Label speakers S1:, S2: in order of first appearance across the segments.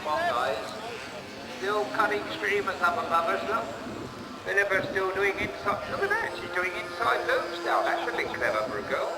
S1: on, guys. Still cutting streamers up above us, look. Philippa's still doing inside. Look at that, she's doing inside loops now. That's a bit clever for a girl.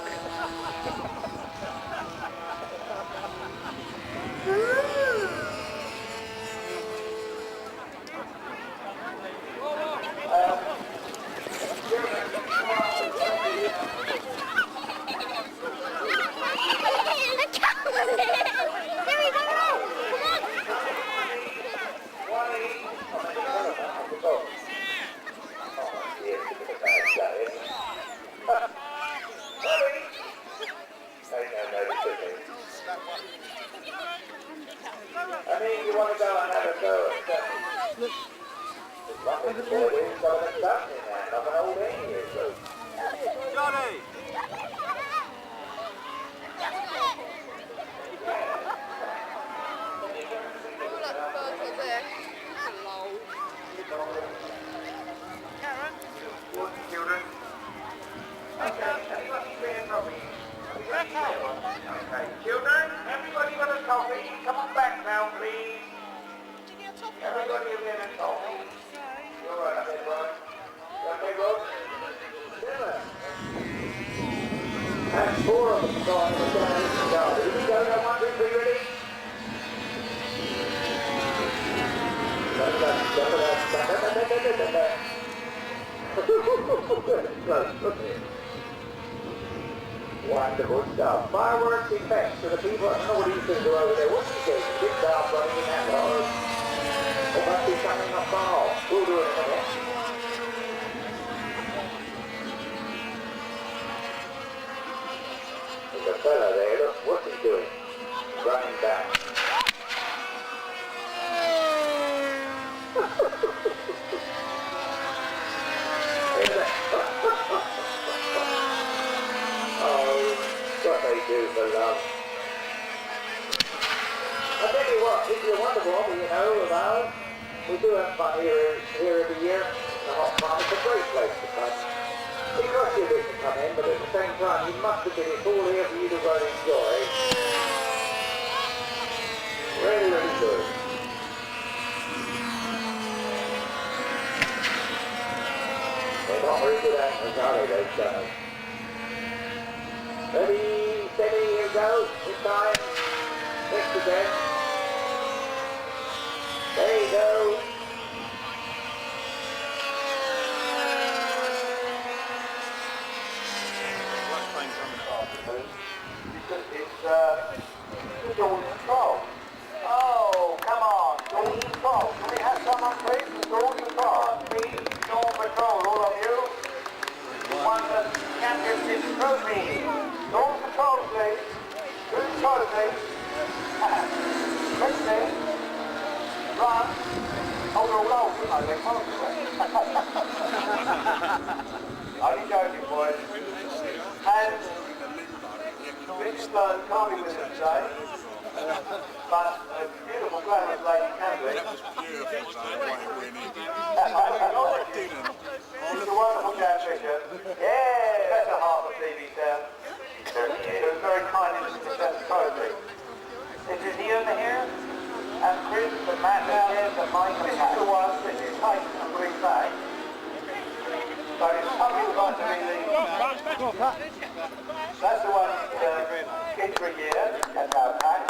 S2: I mean, you want to go and have a go at as long as the board is got a duck in there, not an old English.
S3: Johnny!
S1: Children. Okay, everybody bring a coffee. Okay, children, everybody got a coffee. Come on back now, please. Everybody will get a coffee. You're all right, up there, Rod. You okay, Rod?
S2: And 4 of them going to go. Here we go, now 1, 2, 3, ready? Wonderful stuff. Fireworks effects for the people. I don't know what these things are over there. What's he doing? Big dog running in that road. It must be something up on. We'll do it in a minute. There's a fella there. Look, what's he doing? Running back. What they do for love. I'll tell you what, this is a wonderful hobby, you know, of ours. We do have fun here every year. The hot farm is a great place to come. It costs you a bit to come in, but at the same time, you must admit it's all here for you to go and enjoy. Really, really good. They're not very good anglers, are they, those guys? Ready, steady, here we go. This time. Next again. There you go.
S1: It's Dawn Patrol. Oh, come on. Dawn Patrol. Can we have someone please? Dawn Patrol. Please, Dawn Patrol, all of you. Won the championship trophy. Dawn Patrol, please. Good control, please. Quickly. Run. Hold on, roll. Oh, they can't do it. Only joking, boys. And Rich Stone can't be with us today, but a beautiful glamorous lady can be. She's a wonderful jam fisher. Yeah, that's the heart of TV Town. She was very kind in the present trophy. Is he over here? And Chris, and Matt down here, and Mike, this is the one that you take and bring back. So it's something like to be the... That's the one kids for a year, and now pack.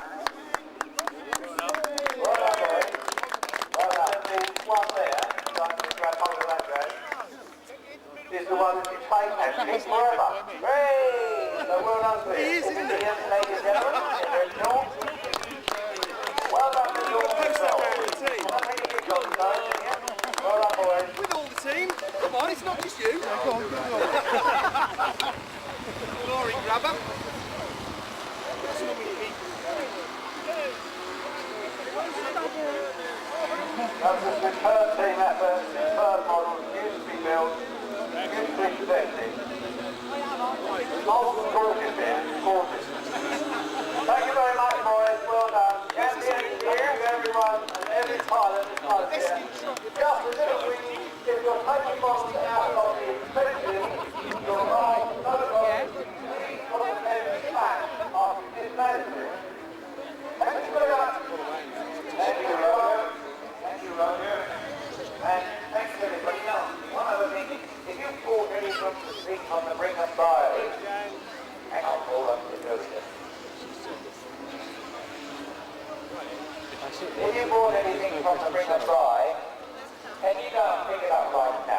S1: Well done, boys. Well done. There's one there, so I can grab hold of that guy. Is the one that you take and keep forever. Hooray! So well done to you. Ladies and gentlemen, in their Dawn. Well done to you all as well. Well done, boys.
S3: With all the team. Come on, it's not just you.
S4: Yeah, go on, go on.
S3: Glory grabber.
S1: That's a superb team effort, superb models, beautifully built, beautifully presented. Golden gorgeous here, gorgeous. Thank you very much, boys, well done. Champion here, everyone, and every pilot is close here. Just a little bit, if you're taking models out of the inspection, you're right, no problem. Please put them back after this management. Thank you very much. Thank you. from the bring up by. Hang on, hold on, it goes here. If you bought anything from the bring up by, can you go and pick it up right now?